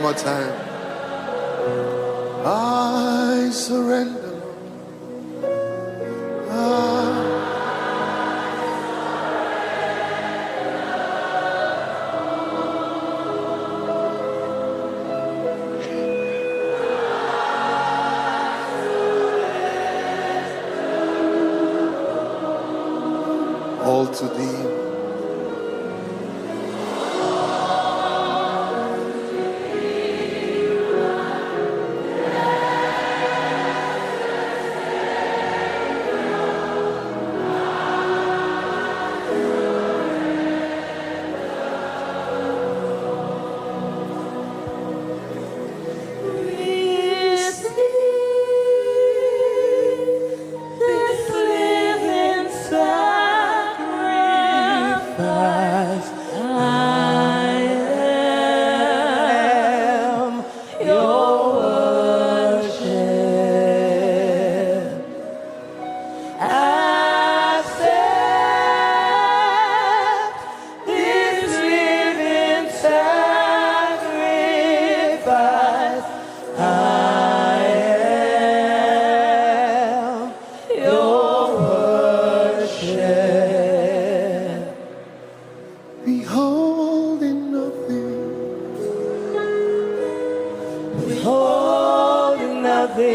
more time. I surrender. All to thee. Beholding nothing, Withholding nothing,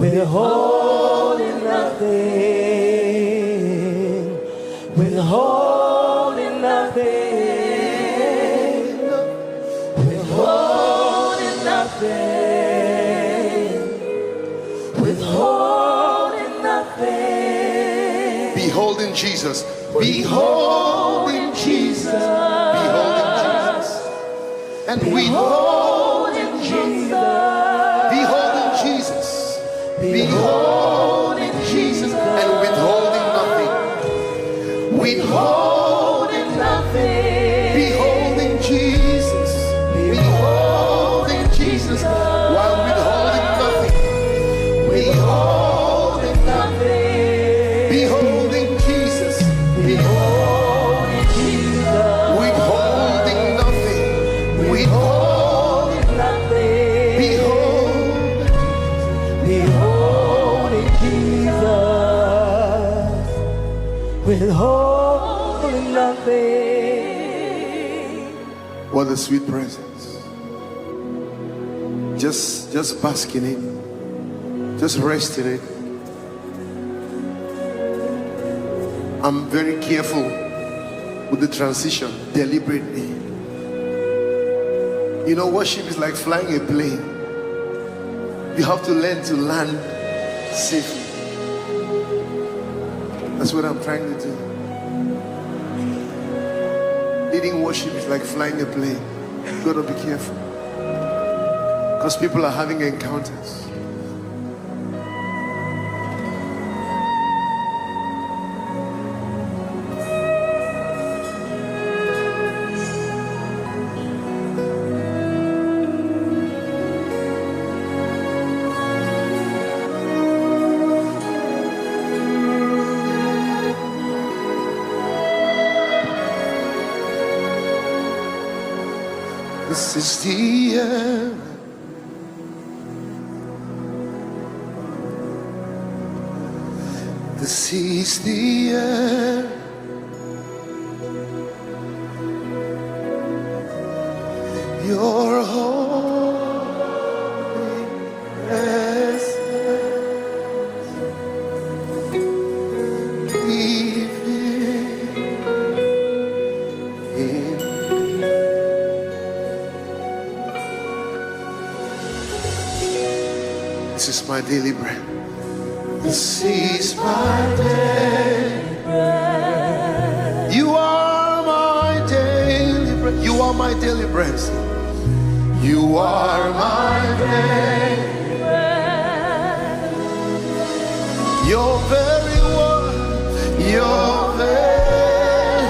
withholding nothing, withholding nothing, withholding nothing, withholding nothing. beholding Jesus, beholding Jesus, beholding Jesus, and withholding Jesus, beholding Jesus, beholding Jesus, and withholding nothing, withholding nothing, beholding Jesus, beholding Jesus, while withholding nothing, beholding nothing, beholding Jesus, beholding Jesus, withholding nothing, withholding Nothing, behold, beholding Jesus, withholding nothing. what a sweet presence. Just bask in it, just rest in it. I'm very careful with the transition deliberately. You know, worship is like flying a plane. You have to learn to land safely. That's what I'm trying to do. Leading worship is like flying a plane. You've got to be careful, because people are having encounters. This is the air. This is the air. Your holy presence. This is my daily bread. This is my daily bread. You are my daily bread. You are my daily bread. You are my daily bread. Your very word, your very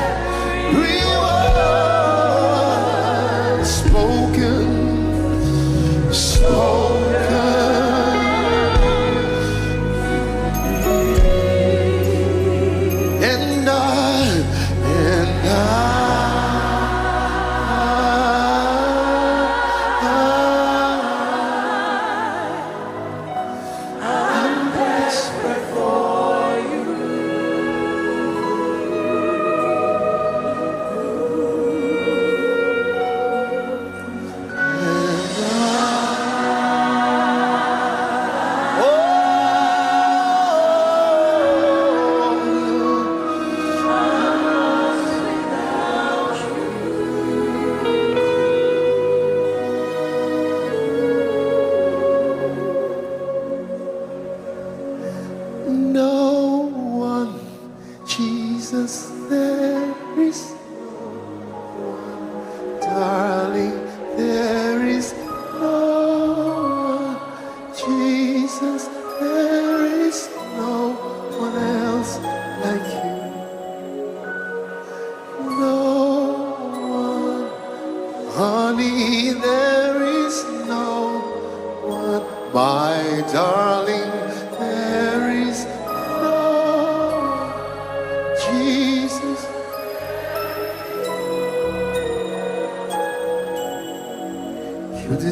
word spoken. And I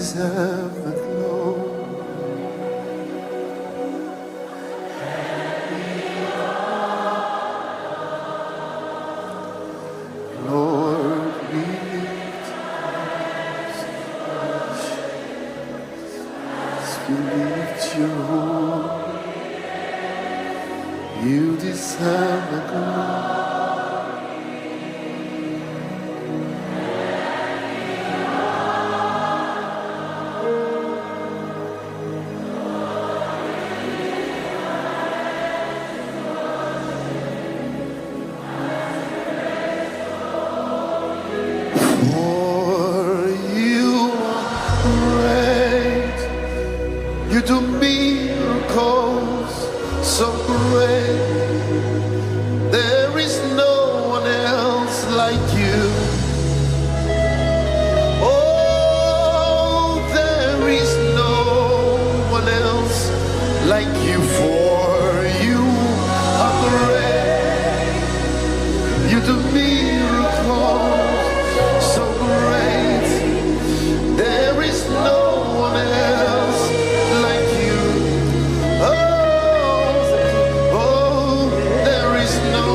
deserve the glory. Lord, we lift your holy. You deserve the glory. You do miracles so great. There is no one else like you. Oh, there is no one else like you, for you are great. You do miracles so great. There is no one else like you. Oh, there is no.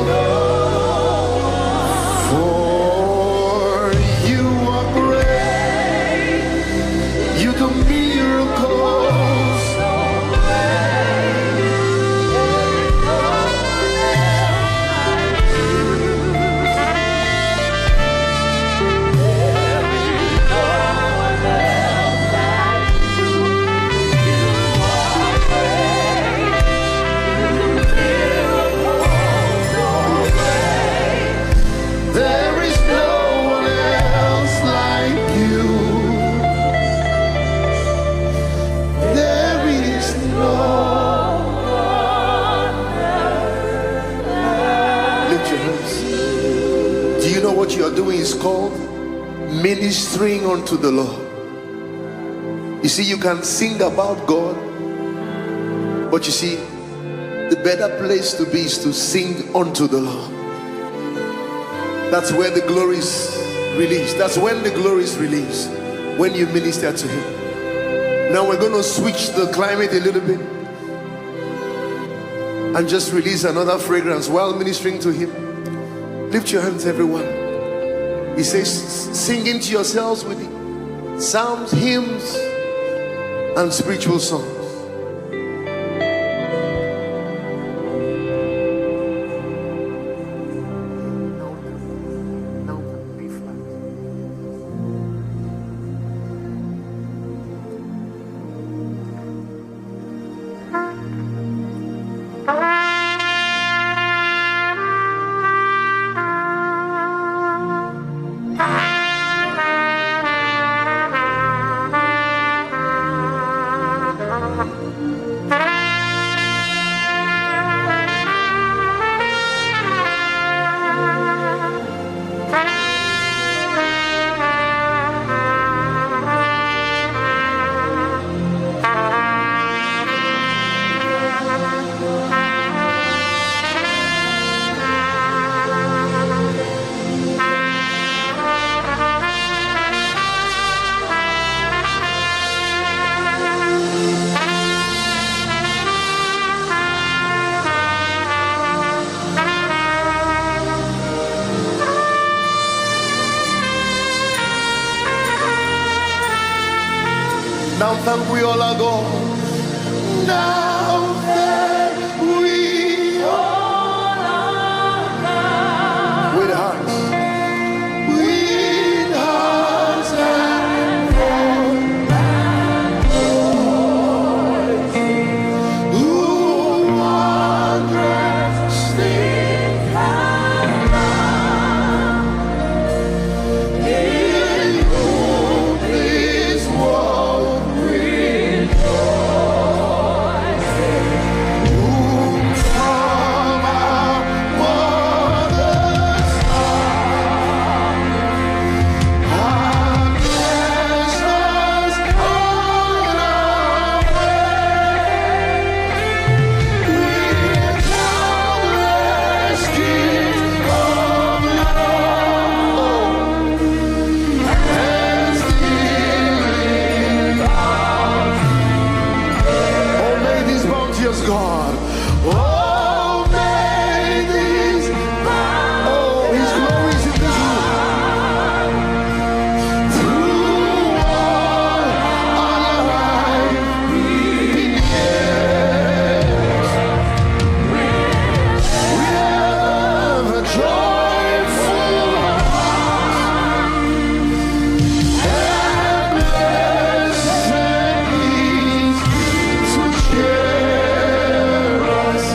For you are great. You do miracles so great. There is no one else like you. There is no one. Lift your hands. Do you know what you are doing is called ministering unto the Lord? You see, you can sing about God, but you see, the better place to be is to sing unto the Lord. That's where the glory is released. That's when the glory is released, when you minister to Him. Now we're going to switch the climate a little bit and just release another fragrance while ministering to Him. Lift your hands, everyone. He says, sing into yourselves with psalms, hymns, and spiritual songs. Now thank we all are gone. Now thank we all are gone. With hearts. With hearts and voices. Who wondrous things have done. In whom this world rejoices. God. Oh, may this, oh, His glory is in this room. Through all our life, yes, we have a joyful heart and blessed peace to cheer us.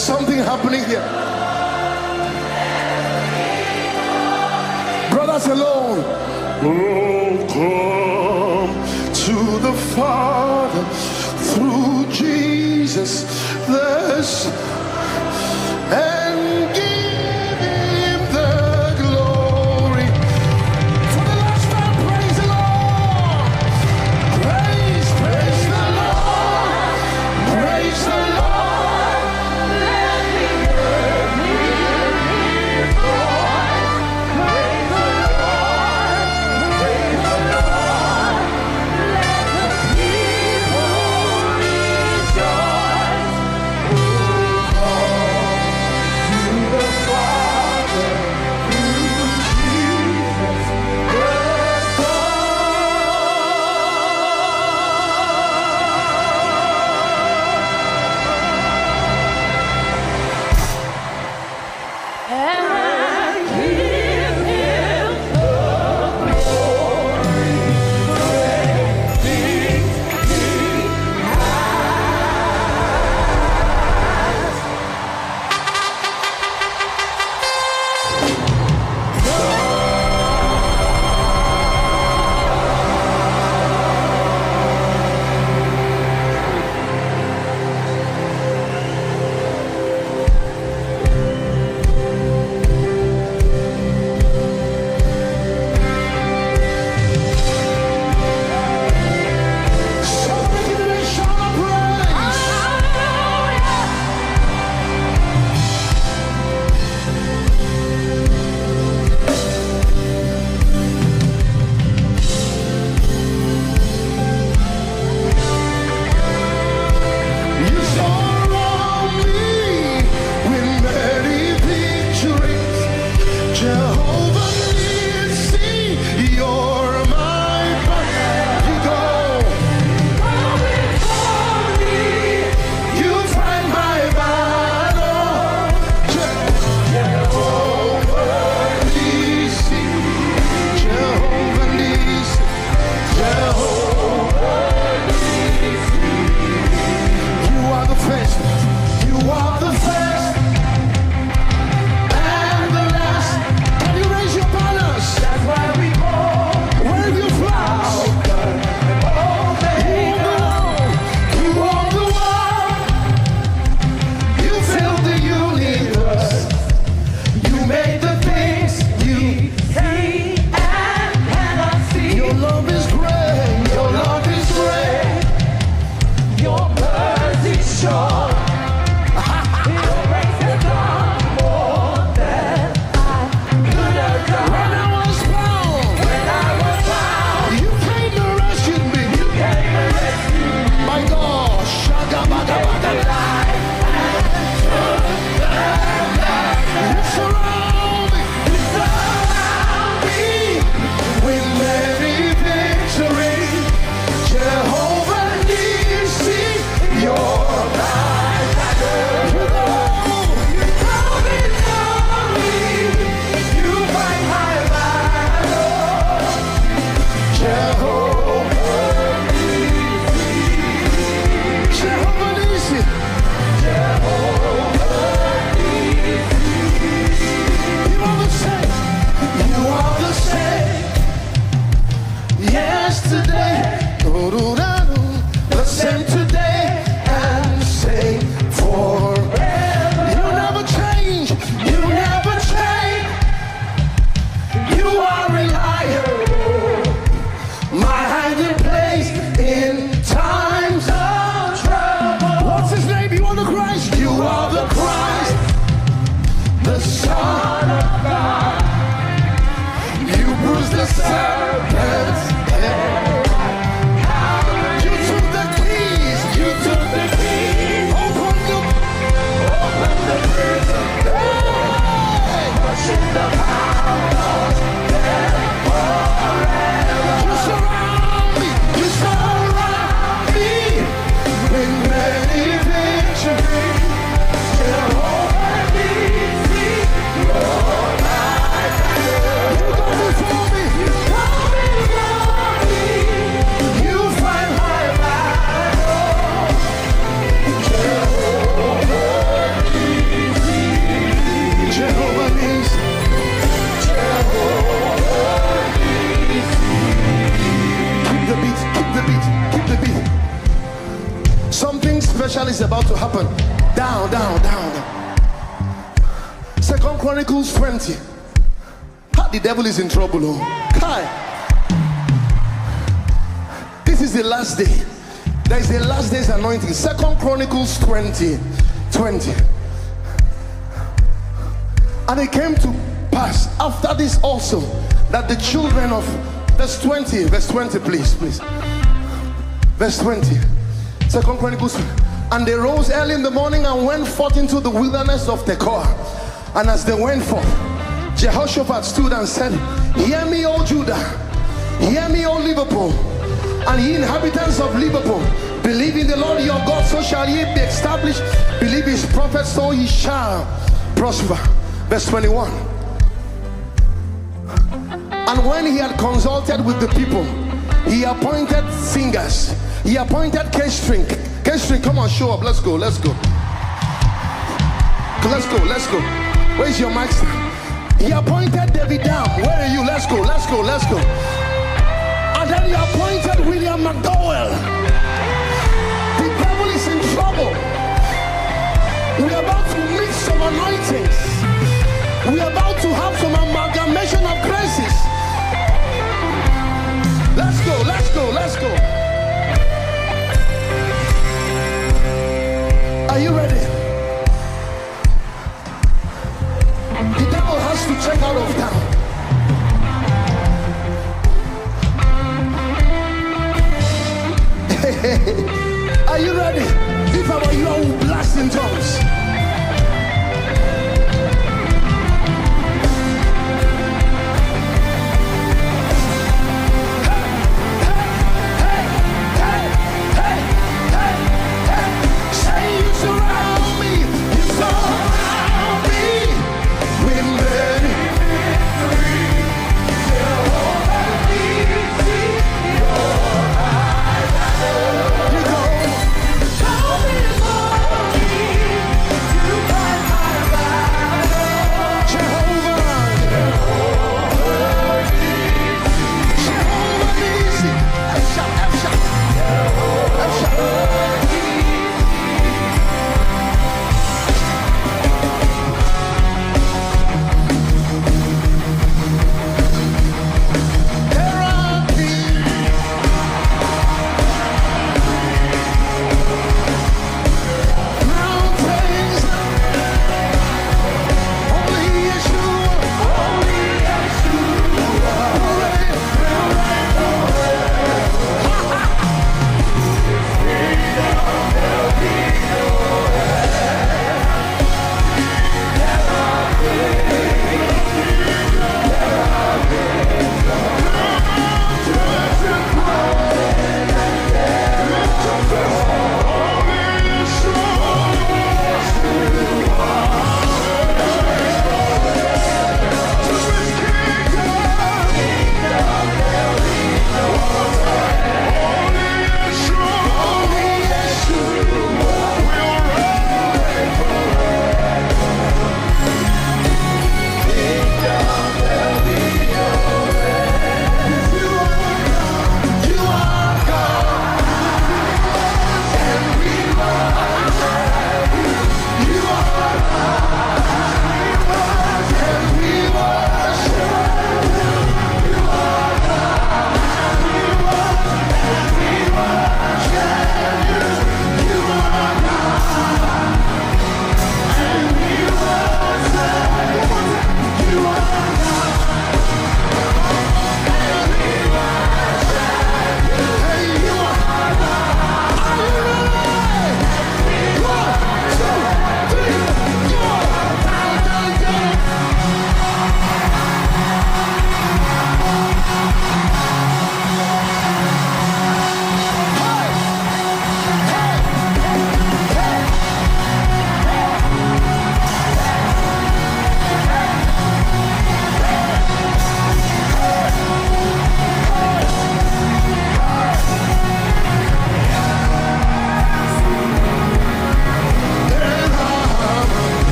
There's something happening here. Brothers alone. Oh, come to the Father through Jesus. This and give him the glory. For the last time, praise the Lord. Praise the Lord. Praise the Lord. Let me hear his voice. Praise the Lord. Praise the Lord. Let the people rejoice. Who come to the Father through Jesus the Son. And give him the glory. Great things he has. Somebody give him a shout of praise. You surround me with many victories. Jehovah Nissi, you're my banner. You go. You fight my battle. Jehovah Nissi, Jehovah Nissi, Jehovah Nissi. You are the first. You are the first and the last. Can you raise your banners? That's why we call Wave your flags. You own the world. You filled the universe. You made the things you. see and cannot see. Your love is great. Your love is great. Your mercy short. Your grace has done more than I could have done. When I was found, When I was found, you came to rescue me. you came and rescued me. My God, shagabagabagaba. You surround me. You surround me. With many victories, Jehovah Nissi, you're my banner. You come before me. You fight my battle. Jehovah Nissi, you are the same. You are the same. Yesterday, the same today, and same forever. You never change. You never change. You are reliable. My hiding place in times of trouble. What's his name? You are the Christ. You are the Christ, the Son of God. You bruised the serpent's head. You took the key is about to happen. Down, down, down, down. 2 Chronicles 20. The devil is in trouble. Oh. Kai. This is the last day. There is a last day's anointing. 2 Chronicles 20. And it came to pass after this also that the children of verse 20, please. Verse 20. 2 Chronicles. And they rose early in the morning and went forth into the wilderness of Tekoa. And as they went forth, Jehoshaphat stood and said, hear me, O Judah, hear me, O Liverpool, and ye inhabitants of Liverpool, believe in the Lord your God, so shall ye be established. Believe his prophets, so ye shall prosper. Verse 21. And when he had consulted with the people, he appointed singers, he appointed K-string. K-string, come on, show up. Let's go. Where's your mic stand? He appointed David Dam. Where are you? Let's go. And then he appointed William McDowell. The devil is in trouble. We're about to mix some anointings. We're about to have some amalgamation of graces. Let's go. Are you ready? The devil has to check out of town. Are you ready? If I were you, I would blast in tongues. Say you surround me. You surround me with many victories. Jehovah Nissi, your eyes. You go. Go before me.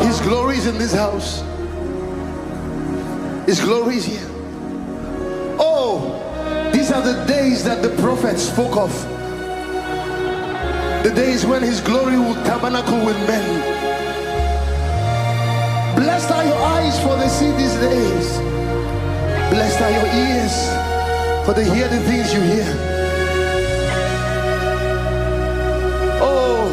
His glory is in this house. His glory is here. Oh, these are the days that the prophet spoke of. The days when his glory will tabernacle with men. Blessed are your eyes, for they see these days. Blessed are your ears, for they hear the things you hear. Oh,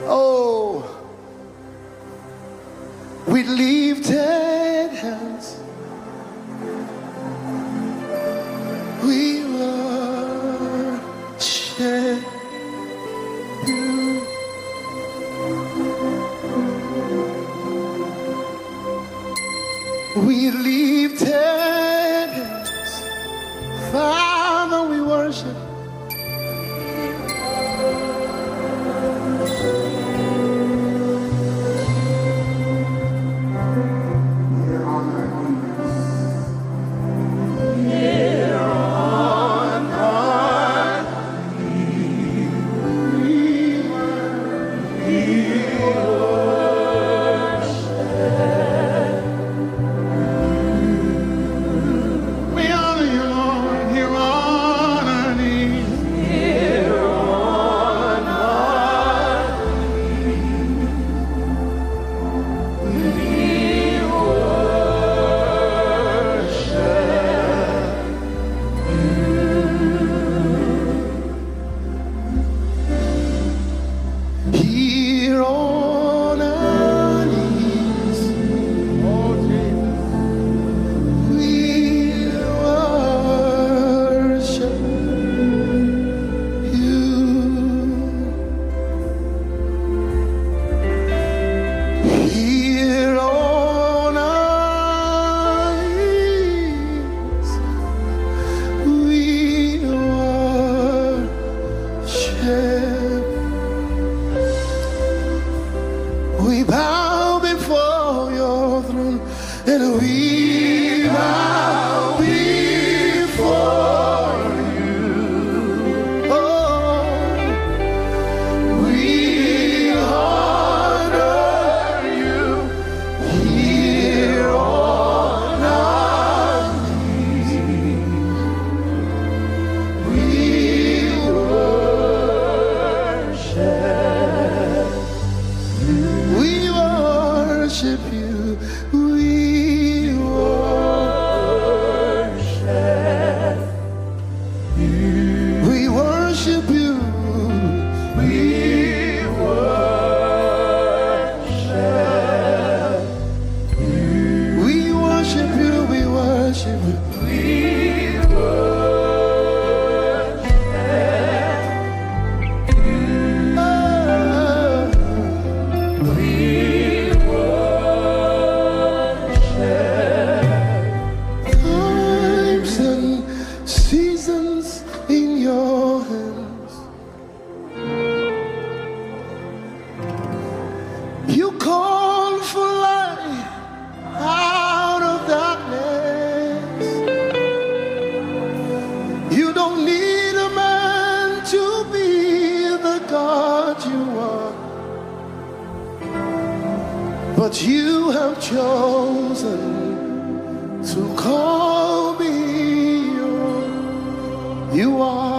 oh, with lifted hands, we worship you. We lifted hands, Father, we worship. We bow before your throne, and we bow before you. Oh, we honor you here on our knees. We worship. We worship you. We worship you. We worship you. We worship you. We worship you. We worship you. We times and seasons in your hands. You call for light out of darkness. You don't need a man to be the God you are, but you have chosen to call me your. You are